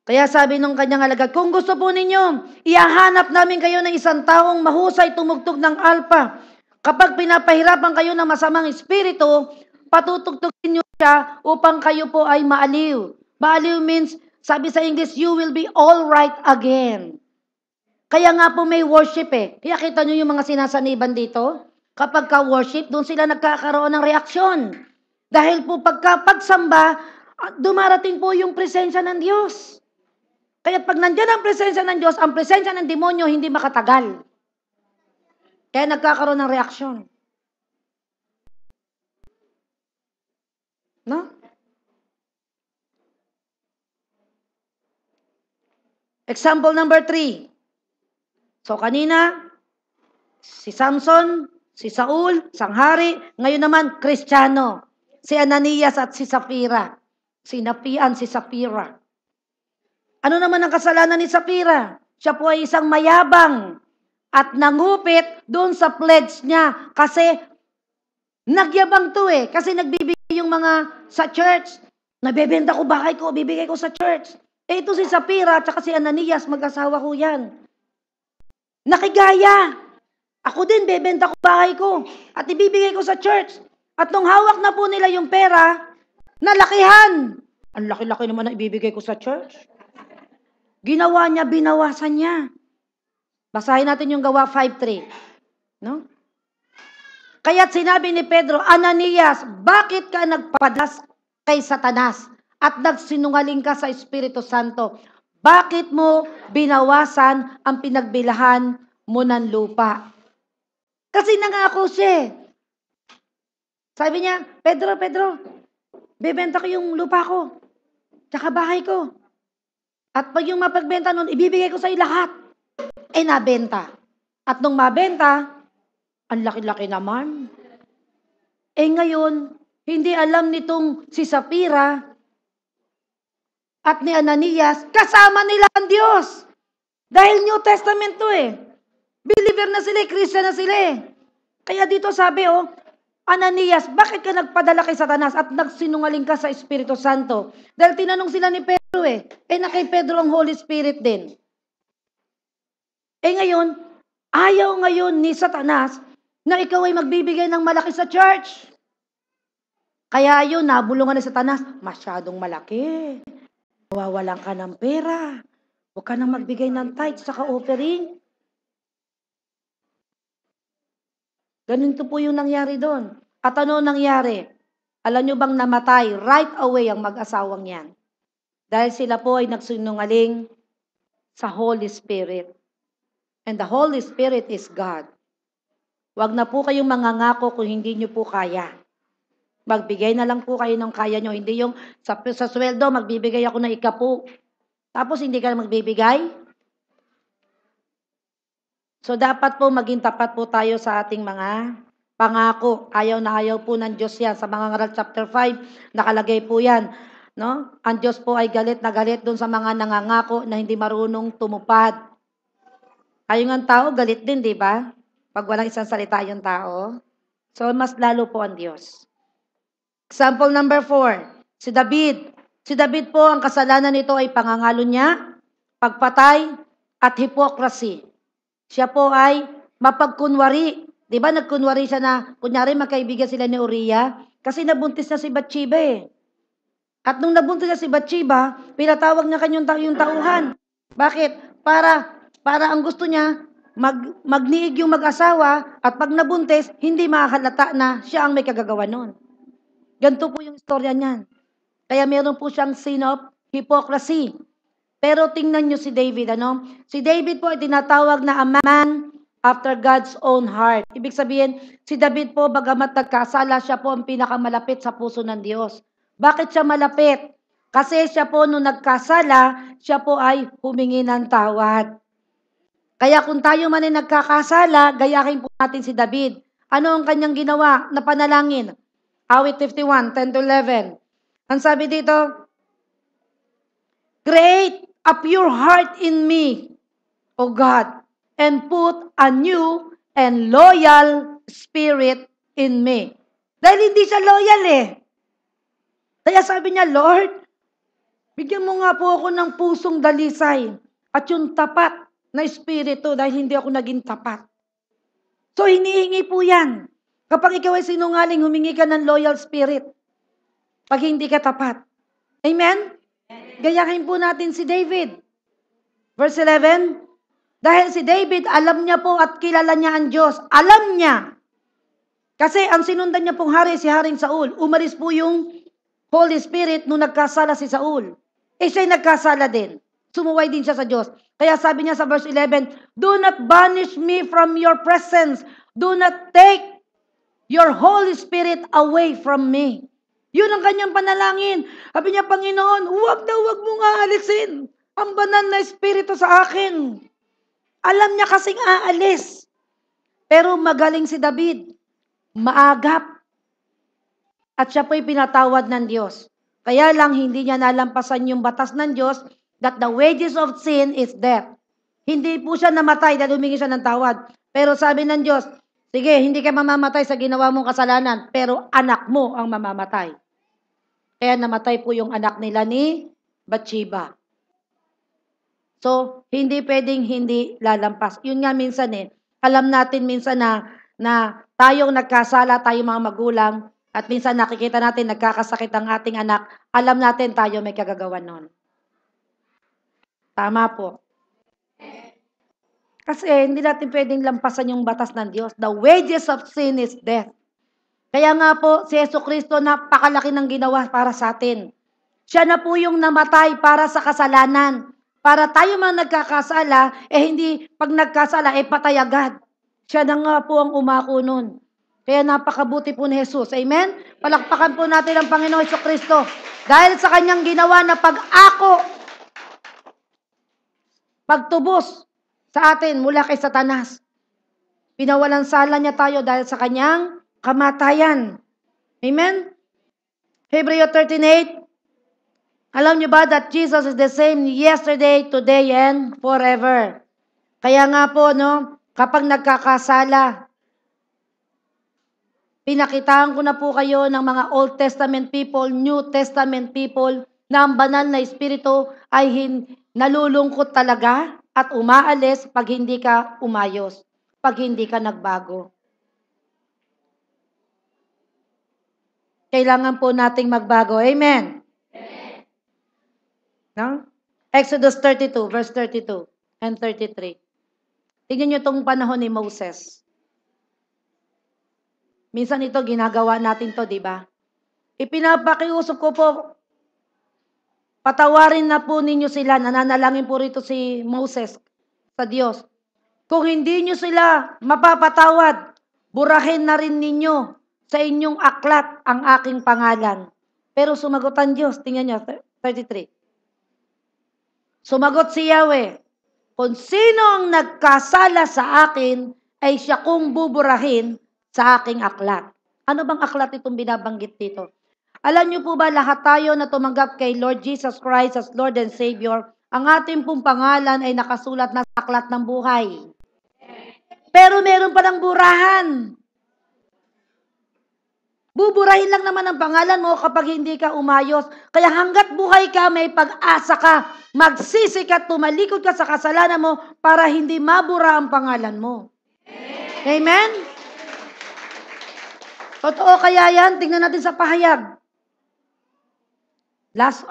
Kaya sabi nung kanyang alagad, kung gusto po ninyo, ihahanap namin kayo ng isang taong mahusay tumugtog ng alpa. Kapag pinapahirapan kayo ng masamang espiritu, patutugtugin niyo siya upang kayo po ay maaliw. Maaliw means, sabi sa English, you will be all right again. Kaya nga po may worship Kaya kita nyo yung mga sinasaniban dito? Kapag ka-worship, doon sila nagkakaroon ng reaksyon. Dahil po pagsamba, dumarating po yung presensya ng Diyos. Kaya pag nandiyan ang presensya ng Diyos, ang presensya ng demonyo hindi makatagal. Kaya nagkakaroon ng reaksyon. No? Example number 3. So kanina, si Samson, si Saul, sanghari, ngayon naman, Kristiyano. Si Ananias at si Sapphira. Sinapian si Sapphira. Ano naman ang kasalanan ni Sapphira? Siya po ay isang mayabang at nangupit doon sa pledge niya kasi nagyabang to kasi nagbibigay yung mga sa church. Nabebenta ko bahay ko, bibigay ko sa church. Ito si Sapphira at si Ananias, mag-asawa ko yan. Nakigaya. Ako din, bebenta ko bahay ko at ibibigay ko sa church. At nung hawak na po nila yung pera, nalakihan. Ang laki-laki naman na ibibigay ko sa church. Ginawa niya, binawasan niya. Basahin natin yung Gawa 5:3. No? Kaya't sinabi ni Pedro, Ananias, bakit ka nagpadas kay Satanas at nagsinungaling ka sa Espiritu Santo? Bakit mo binawasan ang pinagbilahan mo ng lupa? Kasi nangako siya. Sabi niya, Pedro, bebenta ko yung lupa ko, tsaka bahay ko. At pag yung mapagbenta nun, ibibigay ko sa lahat. Nabenta. At nung mabenta, ang laki-laki naman. Ngayon, hindi alam nitong si Sapphira at ni Ananias, kasama nila ang Diyos. Dahil New Testament to Believer na sila, Christian na sila Kaya dito sabi Ananias, bakit ka nagpadala kay Satanas at nagsinungaling ka sa Espiritu Santo? Dahil tinanong sila ni Pedro na kay Pedro ang Holy Spirit din. Ngayon, ayaw ngayon ni Satanas na ikaw ay magbibigay ng malaki sa church. Kaya yun, nabulungan ni Satanas, masyadong malaki. Mawawalan ka ng pera. Huwag ka nang magbigay ng tithe sa offering. Ganito po yung nangyari doon. At ano nangyari? Alam nyo bang namatay right away ang mag-asawang yan? Dahil sila po ay nagsinungaling sa Holy Spirit. And the Holy Spirit is God. Huwag na po kayong mangangako kung hindi nyo po kaya. Magbigay na lang po kayo ng kaya nyo. Hindi yung sa sweldo, magbibigay ako ng ikapu. Tapos hindi ka magbibigay. So dapat po maging tapat po tayo sa ating mga pangako. Ayaw na ayaw po ng Diyos yan. Sa mga ngaral chapter 5, nakalagay po yan. No? Ang Diyos po ay galit na galit doon sa mga nangangako na hindi marunong tumupad. Ayong ang tao, galit din, di ba? Pag walang isang salita yung tao. So mas lalo po ang Diyos. Example number 4, si David. Si David po, ang kasalanan nito ay pangangalo niya, pagpatay, at hypocrisy. Siya po ay mapagkunwari. Di ba nagkunwari siya na, kunyari magkaibigan sila ni Uriah, kasi nabuntis na si Bathsheba eh. At nung nabuntis na si Bathsheba, pinatawag niya kanyang yung tauhan. Bakit? Para ang gusto niya, magniig yung mag-asawa, at pag nabuntis, hindi makahalata na siya ang may kagagawa nun. Ganito po yung istorya niyan. Kaya meron po siyang sin of hypocrisy. Pero tingnan nyo si David, ano? Si David po ay tinatawag na a man after God's own heart. Ibig sabihin, si David po, bagamat nagkasala, siya po ang pinakamalapit sa puso ng Diyos. Bakit siya malapit? Kasi siya po, nung nagkasala, siya po ay humingi ng tawad. Kaya kung tayo man ay nagkakasala, gayahin po natin si David. Ano ang kanyang ginawa na panalangin? Awit 51, 10-11. Ang sabi dito, create a pure heart in me, O God, and put a new and loyal spirit in me. Dahil hindi siya loyal eh. Kaya sabi niya, Lord, bigyan mo nga po ako ng pusong dalisay at yung tapat na espiritu dahil hindi ako naging tapat. So hinihingi po yan. Kapag ikaw ay sinungaling, humingi ka ng loyal spirit. Pag hindi ka tapat. Amen? Gayahin po natin si David. Verse 11, dahil si David, alam niya po at kilala niya ang Diyos. Alam niya. Kasi ang sinundan niya pong hari, si Haring Saul. Umalis po yung Holy Spirit nung nagkasala si Saul. Siya'y nagkasala din. Sumuway din siya sa Diyos. Kaya sabi niya sa verse 11, do not banish me from your presence. Do not take your Holy Spirit away from me. Yun ang kanyang panalangin. Sabi niya, Panginoon, huwag mo nga alisin ang banal na espiritu sa akin. Alam niya kasing aalis. Pero magaling si David. Maagap. At siya po'y pinatawad ng Diyos. Kaya lang hindi niya nalampasan yung batas ng Diyos that the wages of sin is death. Hindi po siya namatay dahil humingi siya ng tawad. Pero sabi ng Diyos, sige, hindi ka mamamatay sa ginawa mong kasalanan, pero anak mo ang mamamatay. Kaya namatay po yung anak nila ni Bathsheba. So, hindi pwedeng hindi lalampas. Yun nga minsan alam natin minsan na tayong nagkasala, tayong mga magulang, at minsan nakikita natin nagkakasakit ang ating anak, alam natin tayo may kagagawan nun. Tama po. Kasi hindi natin pwedeng lampasan yung batas ng Diyos. The wages of sin is death. Kaya nga po, si Jesucristo napakalaki ng ginawa para sa atin. Siya na po yung namatay para sa kasalanan. Para tayo mga nagkakasala, hindi pag nagkasala, patay agad. Siya na nga po ang umako nun. Kaya napakabuti po ni Jesus. Amen? Palakpakan po natin ang Panginoon Jesucristo. Dahil sa kanyang ginawa na pag-ako, pagtubos sa atin mula kay Satanas. Pinawalan sala niya tayo dahil sa kanyang kamatayan. Amen? Hebrew 13:8. Alam niyo ba that Jesus is the same yesterday, today, and forever? Kaya nga po, kapag nagkakasala, pinakitaan ko na po kayo ng mga Old Testament people, New Testament people, na ang banal na espiritu ay nalulungkot talaga at umaalis pag hindi ka umayos, pag hindi ka nagbago. Kailangan po nating magbago. Amen? No? Exodus 32, verse 32 and 33. Tingnan nyo itong panahon ni Moses. Minsan ito, ginagawa natin to, di ba? Ipinapakiusap ko po, patawarin na po ninyo sila, nananalangin po rito si Moses sa Diyos. Kung hindi nyo sila mapapatawad, burahin na rin ninyo sa inyong aklat ang aking pangalan. Pero sumagot ang Diyos, tingnan nyo, 33. Sumagot si Yahweh, kung sino ang nagkasala sa akin, ay siya kong buburahin sa aking aklat. Ano bang aklat itong binabanggit dito? Alam niyo po ba lahat tayo na tumanggap kay Lord Jesus Christ as Lord and Savior, ang ating pong pangalan ay nakasulat na sa aklat ng buhay. Pero meron pa ng burahan. Buburahin lang naman ang pangalan mo kapag hindi ka umayos. Kaya hanggat buhay ka, may pag-asa ka. Magsisikat, tumalikod ka sa kasalanan mo para hindi mabura ang pangalan mo. Amen? Totoo kaya yan? Tingnan natin sa pahayag. Last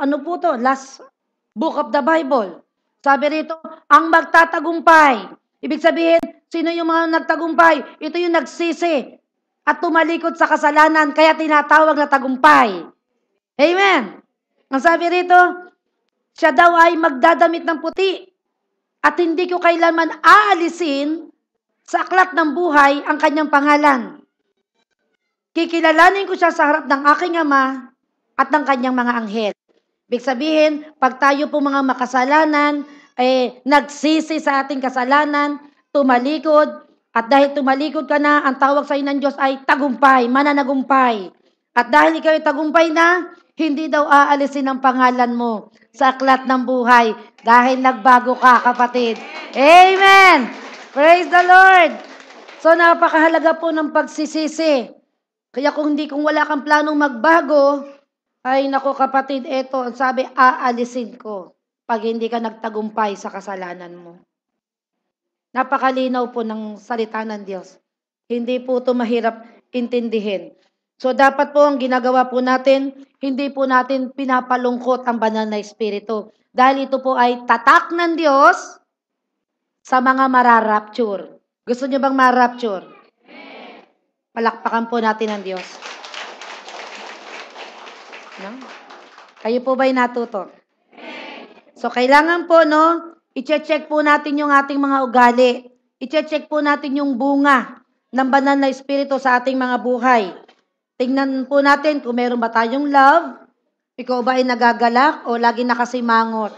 book of the Bible. Sabi rito, ang magtatagumpay. Ibig sabihin, sino yung mga nagtagumpay? Ito yung nagsisi at tumalikod sa kasalanan, kaya tinatawag na tagumpay. Amen. Ang sabi rito, siya daw ay magdadamit ng puti at hindi ko kailanman aalisin sa aklat ng buhay ang kanyang pangalan. Kikilalanin ko siya sa harap ng aking ama at ng kanyang mga anghel. Ibig sabihin, pag tayo po mga makasalanan, nagsisi sa ating kasalanan, tumalikod, at dahil tumalikod ka na, ang tawag sa iyo ng Diyos ay tagumpay, mananagumpay. At dahil ikaw ay tagumpay na, hindi daw aalisin ang pangalan mo sa aklat ng buhay dahil nagbago ka, kapatid. Amen! Praise the Lord! So, napakahalaga po ng pagsisisi. Kaya kung wala kang planong magbago, ay nako kapatid, eto, sabi, aalisin ko pag hindi ka nagtagumpay sa kasalanan mo. Napakalinaw po ng salita ng Diyos. Hindi po ito mahirap intindihin. So dapat po ang ginagawa po natin, hindi po natin pinapalungkot ang banal na espiritu. Dahil ito po ay tatak ng Diyos sa mga mararapture. Gusto niyo bang marapture? Palakpakan po natin ang Diyos. No? Kayo po ba'y natuto? So, kailangan po, i-check po natin yung ating mga ugali. I-check po natin yung bunga ng banal na espiritu sa ating mga buhay. Tingnan po natin kung meron ba tayong love. Ikaw ba ay nagagalak o lagi nakasimangot?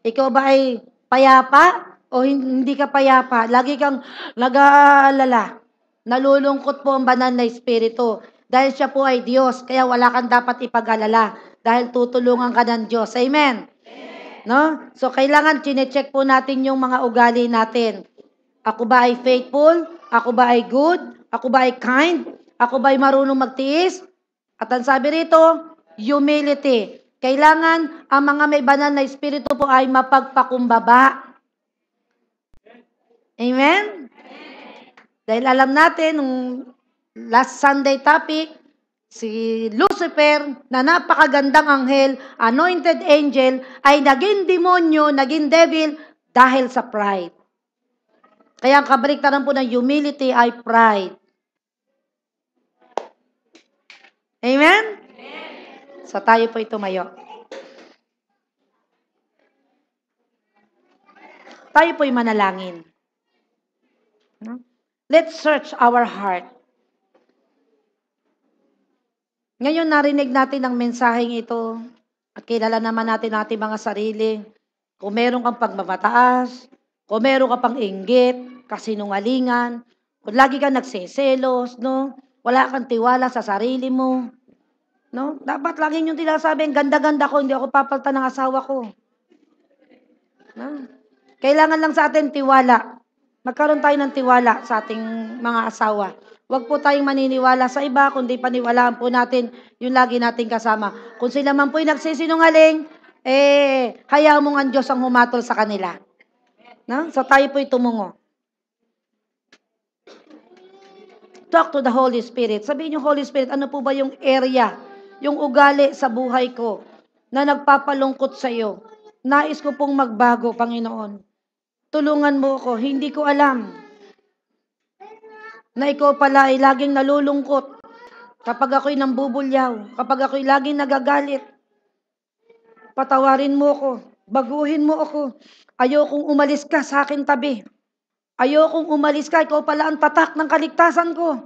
Ikaw ba ay payapa o hindi ka payapa? Lagi kang nag-aalala. Nalulungkot po ang banal na espiritu. Dahil siya po ay Diyos, kaya wala kang dapat ipag-alala. Dahil tutulungan ka ng Diyos. Amen? No? So, kailangan chinecheck po natin yung mga ugali natin. Ako ba ay faithful? Ako ba ay good? Ako ba ay kind? Ako ba ay marunong magtiis? At ang sabi rito, humility. Kailangan ang mga may banal na espiritu po ay mapagpakumbaba. Amen? Dahil alam natin, nung last Sunday topic, si Lucifer, na napakagandang anghel, anointed angel, ay naging demonyo, naging devil, dahil sa pride. Kaya ang kabaliktaran po ng humility ay pride. Amen? So tayo po tumayo. Tayo po'y manalangin. No? Let's search our heart. Ngayon narinig natin ang mensaheng ito at kilala naman natin ating mga sarili. Kung meron kang pagmamataas, kung meron ka pang inggit, kasinungalingan, kung lagi kang nagseselos, wala kang tiwala sa sarili mo, dapat lagi niyong tinasabi, ganda-ganda ko, hindi ako papalitan ng asawa ko. Kailangan lang sa atin tiwala. Magkaroon tayo ng tiwala sa ating mga asawa. Huwag po tayong maniniwala sa iba, kundi paniwalaan po natin yung lagi nating kasama. Kung sila man po'y nagsisinungaling, hayaan mong ang Diyos ang humatol sa kanila. So tayo po'y tumungo. Talk to the Holy Spirit. Sabihin yung Holy Spirit, ano po ba yung area, yung ugali sa buhay ko na nagpapalungkot sa iyo? Nais ko pong magbago, Panginoon. Tulungan mo ako. Hindi ko alam na ikaw pala ay laging nalulungkot kapag ako'y nambubulyaw, kapag ako'y laging nagagalit. Patawarin mo ako. Baguhin mo ako. Ayokong umalis ka sa akin tabi. Ayokong umalis ka. Ikaw pala ang tatak ng kaligtasan ko.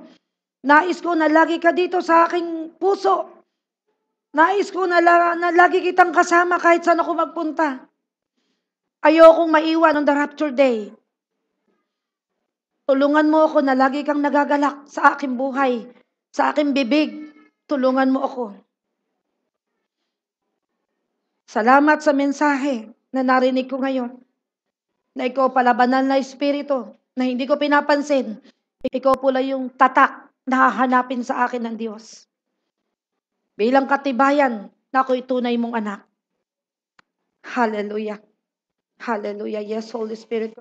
Nais ko na lagi ka dito sa aking puso. Nais ko na lagi kitang kasama kahit saan ako magpunta. Ayokong maiwan on the rapture day. Tulungan mo ako na lagi kang nagagalak sa aking buhay, sa aking bibig. Tulungan mo ako. Salamat sa mensahe na narinig ko ngayon. Na ikaw pala banal na espiritu, na hindi ko pinapansin. Ikaw pala yung tatak na hahanapin sa akin ng Diyos. Bilang katibayan na ako'y tunay mong anak. Hallelujah. Hallelujah. Yes, Holy Spirit.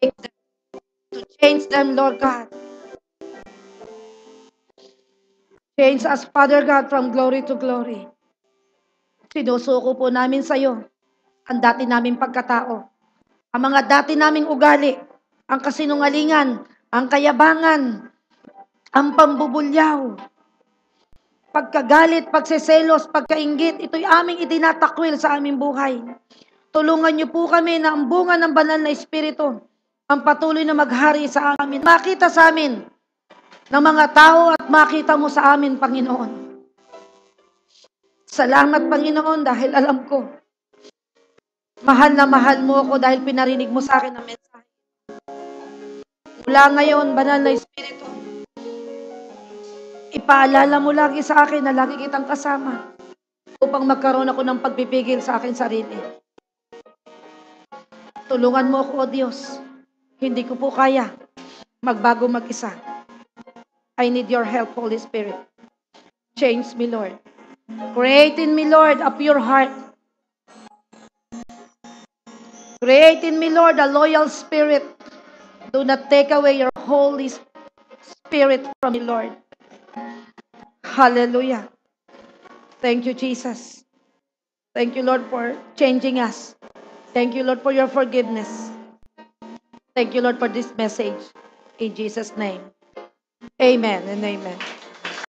To change them, Lord God. Change us, Father God, from glory to glory. Sinusuko po namin sa iyo ang dati naming pagkatao, ang mga dati naming ugali, ang kasinungalingan, ang kayabangan, ang pambubulyaw, pagkagalit, pagseselos, pagkainggit, ito'y aming itinatakwil sa aming buhay. Tulungan niyo po kami na ang bunga ng banal na Espiritu ang patuloy na maghari sa amin. Makita sa amin ng mga tao at makita mo sa amin, Panginoon. Salamat, Panginoon, dahil alam ko, mahal na mahal mo ako dahil pinarinig mo sa akin ang mensahe. Mula ngayon, banal na Espiritu, ipaalala mo lagi sa akin na lagi kitang kasama upang magkaroon ako ng pagpipigil sa akin sarili. Tulungan mo ako, O Diyos. Hindi ko po kaya magbago mag-isa. I need your help, Holy Spirit. Change me, Lord. Create in me, Lord, a pure heart. Create in me, Lord, a loyal spirit. Do not take away your Holy Spirit from me, Lord. Hallelujah. Thank you, Jesus. Thank you, Lord, for changing us. Thank you, Lord, for your forgiveness. Thank you, Lord, for this message. In Jesus' name. Amen and amen.